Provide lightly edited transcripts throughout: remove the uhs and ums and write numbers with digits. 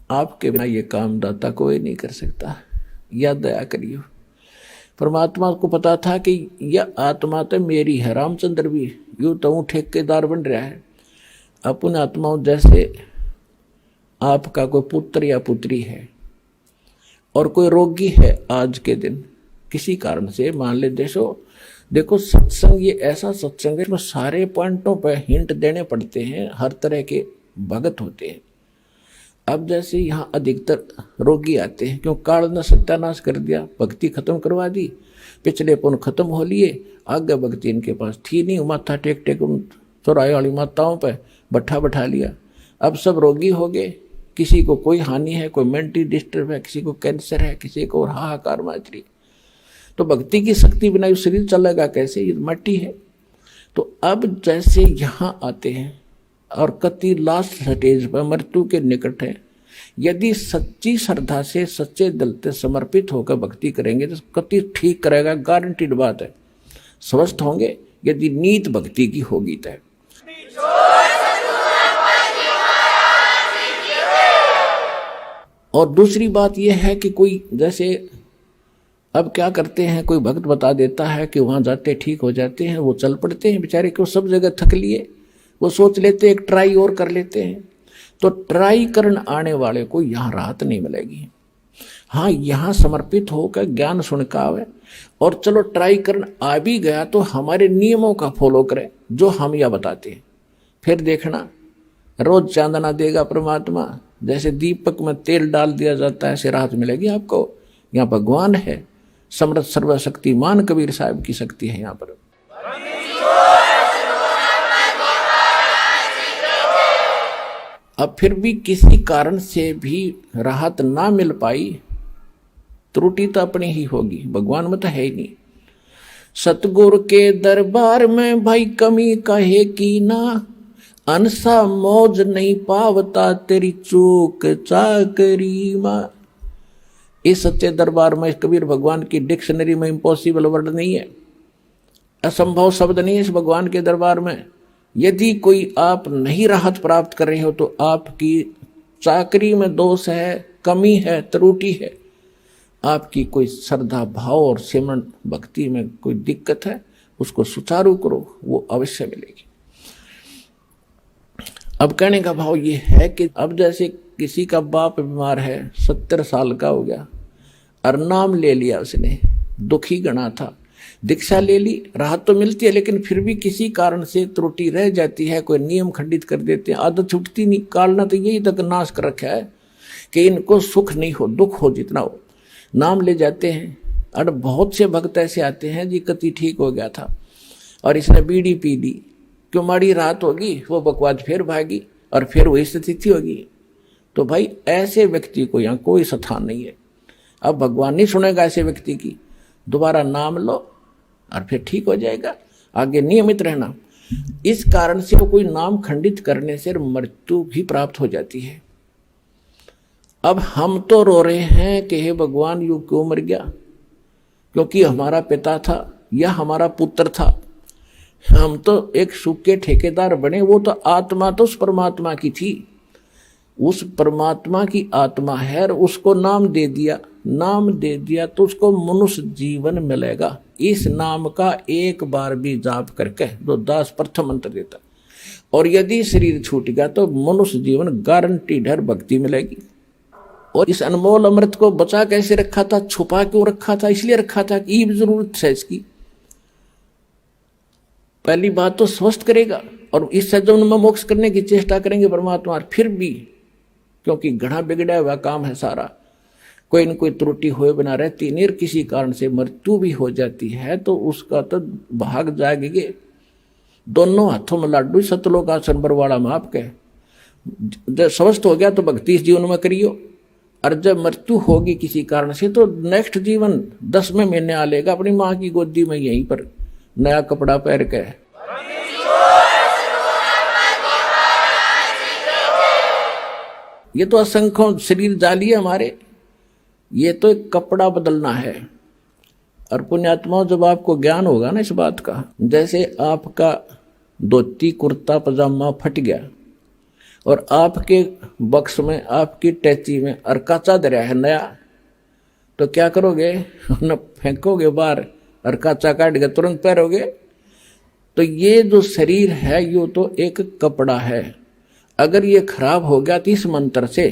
आपके बिना ये काम दाता कोई नहीं कर सकता, या दया करियो। परमात्मा को पता था कि यह आत्मा तो मेरी है, रामचंद्र भी यूं तो ठेकेदार बन रहा है। अपने आत्माओं जैसे आपका कोई पुत्र या पुत्री है और कोई रोगी है आज के दिन किसी कारण से, मान ले देखो सत्संग ये ऐसा सत्संग है, इसमें सारे पॉइंटों पर हिंट देने पड़ते हैं, हर तरह के भगत होते हैं। अब जैसे यहाँ अधिकतर रोगी आते हैं, क्यों काल ने सत्यानाश कर दिया, भक्ति खत्म करवा दी, पिछले पुण्य खत्म हो लिए, आगे भक्ति इनके पास थी नहीं, माथा टेक टेक चौराहे वाली माताओं पर बैठा लिया। अब सब रोगी हो गए, किसी को कोई हानि है, कोई मेंटली डिस्टर्ब है, किसी को कैंसर है, किसी को हाहाकार मच रही। तो भक्ति की शक्ति बिना ये शरीर चलेगा कैसे, ये मट्टी है। तो अब जैसे यहाँ आते हैं और कति लास्ट स्टेज पर मृत्यु के निकट है, यदि सच्ची श्रद्धा से सच्चे दिल से समर्पित होकर भक्ति करेंगे तो कति ठीक करेगा, गारंटीड बात है, स्वस्थ होंगे यदि नीत भक्ति की होगी तय। और दूसरी बात यह है कि कोई जैसे अब क्या करते हैं, कोई भक्त बता देता है कि वहाँ जाते ठीक हो जाते हैं, वो चल पड़ते हैं बेचारे, क्यों सब जगह थक लिए, वो सोच लेते एक ट्राई और कर लेते हैं। तो ट्राई करने आने वाले को यहाँ राहत नहीं मिलेगी। हाँ, यहाँ समर्पित होकर ज्ञान सुन का आवे, और चलो ट्राई करने आ भी गया तो हमारे नियमों का फॉलो करे जो हम यह बताते हैं। फिर देखना रोज चांदना देगा परमात्मा, जैसे दीपक में तेल डाल दिया जाता है, ऐसे राहत मिलेगी आपको। यहाँ भगवान है, समर्थ सर्वशक्तिमान कबीर साहब की शक्ति है यहाँ पर। अब फिर भी किसी कारण से भी राहत ना मिल पाई, त्रुटि तो अपनी ही होगी, भगवान में तो है ही नहीं। सतगुरु के दरबार में भाई कमी कहे की ना, अनसा मौज नहीं पावता तेरी चूक चाकरी मां। इस सच्चे दरबार में कबीर भगवान की डिक्शनरी में इम्पॉसिबल वर्ड नहीं है, असंभव शब्द नहीं है इस भगवान के दरबार में। यदि कोई आप नहीं राहत प्राप्त कर रहे हो तो आपकी चाकरी में दोष है, कमी है, त्रुटि है, आपकी कोई श्रद्धा भाव और सिमरन भक्ति में कोई दिक्कत है, उसको सुचारू करो, वो अवश्य मिलेगी। अब कहने का भाव ये है कि अब जैसे किसी का बाप बीमार है, 70 साल का हो गया और नाम ले लिया उसने, दुखी गणा था, दीक्षा ले ली, राहत तो मिलती है, लेकिन फिर भी किसी कारण से त्रुटि रह जाती है, कोई नियम खंडित कर देते हैं, आदत छूटती नहीं। कालना तो यही तक नाश कर रखा है कि इनको सुख नहीं हो, दुख हो जितना हो, नाम ले जाते हैं। और बहुत से भक्त ऐसे आते हैं जी कति ठीक हो गया था और इसने बीड़ी पी ली, क्यों माड़ी रात होगी, वो बकवाद फिर भागी और फिर वही स्थिति होगी। तो भाई ऐसे व्यक्ति को यहाँ कोई स्थान नहीं है। अब भगवान नहीं सुनेगा ऐसे व्यक्ति की, दोबारा नाम लो और फिर ठीक हो जाएगा, आगे नियमित रहना। इस कारण से तो कोई नाम खंडित करने से मृत्यु भी प्राप्त हो जाती है। अब हम तो रो रहे हैं कि हे भगवान यू क्यों मर गया, क्योंकि हमारा पिता था या हमारा पुत्र था, हम तो एक सुख के ठेकेदार बने। वो तो आत्मा तो उस परमात्मा की थी, उस परमात्मा की आत्मा है और उसको नाम दे दिया तो उसको मनुष्य जीवन मिलेगा। इस नाम का एक बार भी जाप करके दो दास प्रथम मंत्र देता, और यदि शरीर छूट गया तो मनुष्य जीवन गारंटीड है, भक्ति मिलेगी। और इस अनमोल अमृत को बचा कैसे रखा था, छुपा क्यों रखा था, इसलिए रखा था कि ये जरूरत है इसकी। पहली बात तो स्वस्थ करेगा और इस सज्जन में मोक्ष करने की चेष्टा करेंगे परमात्मा। फिर भी क्योंकि घड़ा बिगड़ा हुआ काम है सारा, कोई न कोई त्रुटि हुए बिना रहती नहीं, किसी कारण से मृत्यु भी हो जाती है तो उसका तो भाग जाएंगे। दोनों हाथों में लाडू, सतलोक आसन बरवाड़ा में आपके। जब स्वस्थ हो गया तो भक्ति इस जीवन में करियो, और जब मृत्यु होगी किसी कारण से तो नेक्स्ट जीवन 10वें महीने आ लेगा अपनी माँ की गोदी में, यहीं पर नया कपड़ा पहन के। ये तो असंख्यों शरीर जाली है हमारे, ये तो एक कपड़ा बदलना है। और पुण्यात्माओं, जब आपको ज्ञान होगा ना इस बात का, जैसे आपका धोती कुर्ता पजामा फट गया और आपके बक्स में, आपकी टैची में अरकाचा दरिया है नया, तो क्या करोगे? न फेंकोगे बाहर, अरकाचा काट के तुरंत पहनोगे। तो ये जो शरीर है यो तो एक कपड़ा है, अगर ये खराब हो गया तो इस मंत्र से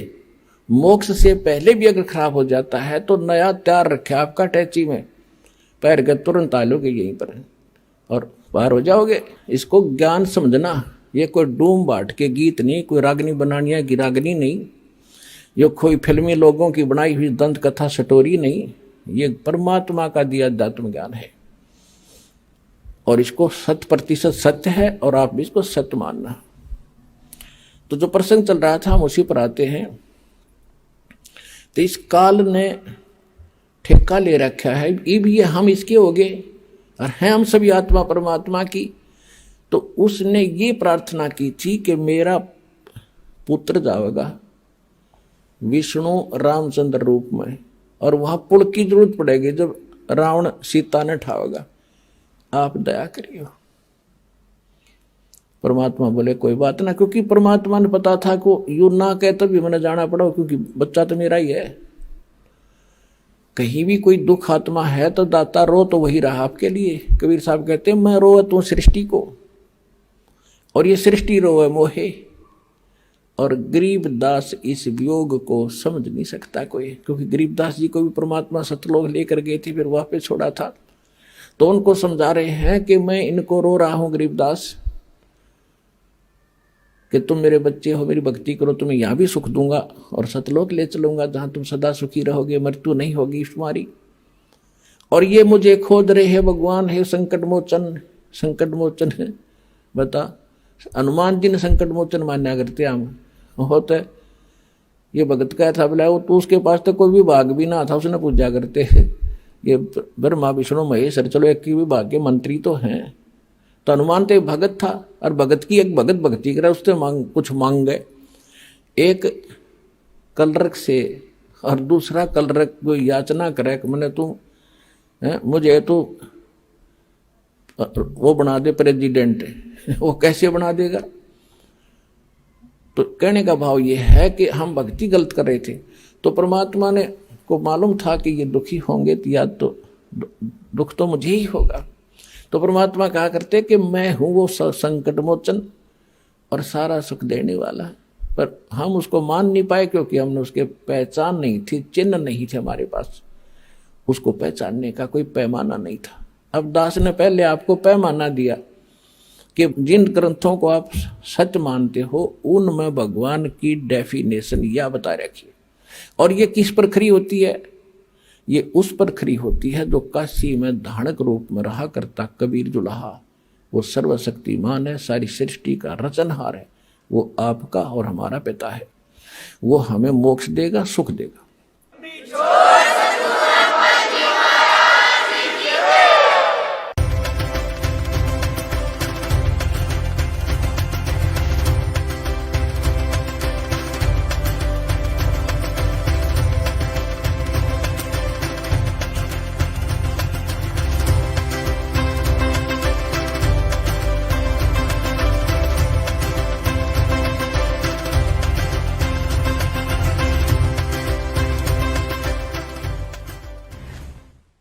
मोक्ष से पहले भी अगर खराब हो जाता है तो नया तैयार रखे आपका टैची में, पैर के तुरंत आ लोगे यहीं पर और बाहर हो जाओगे। इसको ज्ञान समझना, ये कोई डूम बाट के गीत नहीं, कोई रागनी बनानिया की रागनी नहीं, ये कोई फिल्मी लोगों की बनाई हुई दंत कथा स्टोरी नहीं, ये परमात्मा का दिया अध्यात्म ज्ञान है और इसको 100% सत्य है और आप भी इसको सत्य मानना। तो जो प्रसंग चल रहा था हम उसी पर आते हैं। तो इस काल ने ठेका ले रखा है, ये भी हम इसके हो गए और हैं हम सभी आत्मा परमात्मा की। तो उसने ये प्रार्थना की थी कि मेरा पुत्र जाएगा विष्णु रामचंद्र रूप में, और वहां पुल की जरूरत पड़ेगी जब रावण सीता ने ठावेगा, आप दया करियो। परमात्मा बोले कोई बात ना, क्योंकि परमात्मा ने पता था को यू ना कहे तभी मैंने जाना पड़ा, क्योंकि बच्चा तो मेरा ही है। कहीं भी कोई दुख आत्मा है तो दाता रो तो वही रहा आपके लिए। कबीर साहब कहते हैं मैं रो तू सृष्टि को, और ये सृष्टि रोए मोहे, और गरीबदास इस वियोग को समझ नहीं सकता कोई, क्योंकि गरीबदास जी को भी परमात्मा सतलोक लेकर गए थे, फिर वापस छोड़ा था। तो उनको समझा रहे हैं कि मैं इनको रो रहा हूं गरीबदास, कि तुम मेरे बच्चे हो, मेरी भक्ति करो, तुम्हें यहां भी सुख दूंगा और सतलोक ले चलूंगा जहां तुम सदा सुखी रहोगे, मृत्यु नहीं होगी तुम्हारी। और ये मुझे खोद रहे हैं भगवान है संकट मोचन, संकट मोचन है। बता हनुमान जी ने संकट मोचन मान्या करते हम होते, ये भगत का था बोला, तो उसके पास तो कोई विभाग भी ना था, उसने पूजा करते ये ब्रह्मा विष्णु महेश, चलो एक ही विभाग के मंत्री तो हैं। तो हनुमान तो एक भगत था, और भगत की एक भगत भक्ति करे, उससे कुछ मांग गए, एक कलरक से और दूसरा कलरक को याचना करे कि मैंने तू मुझे तो वो बना दे प्रेसिडेंट। वो कैसे बना देगा? तो कहने का भाव ये है कि हम भक्ति गलत कर रहे थे, तो परमात्मा ने को मालूम था कि ये दुखी होंगे तो या तो दुख तो मुझे ही होगा। तो परमात्मा कहा करते कि मैं हूं वो संकट मोचन और सारा सुख देने वाला, पर हम उसको मान नहीं पाए क्योंकि हमने उसके पहचान नहीं थी, चिन्ह नहीं थे हमारे पास, उसको पहचानने का कोई पैमाना नहीं था। अब दास ने पहले आपको पैमाना दिया कि जिन ग्रंथों को आप सच मानते हो उनमें भगवान की डेफिनेशन या बता रखी है, और ये किस पर खरी होती है? ये उस पर खरी होती है जो काशी में धानक रूप में रहा करता कबीर जुलाहा, वो सर्वशक्तिमान है, सारी सृष्टि का रचनहार है, वो आपका और हमारा पिता है, वो हमें मोक्ष देगा, सुख देगा।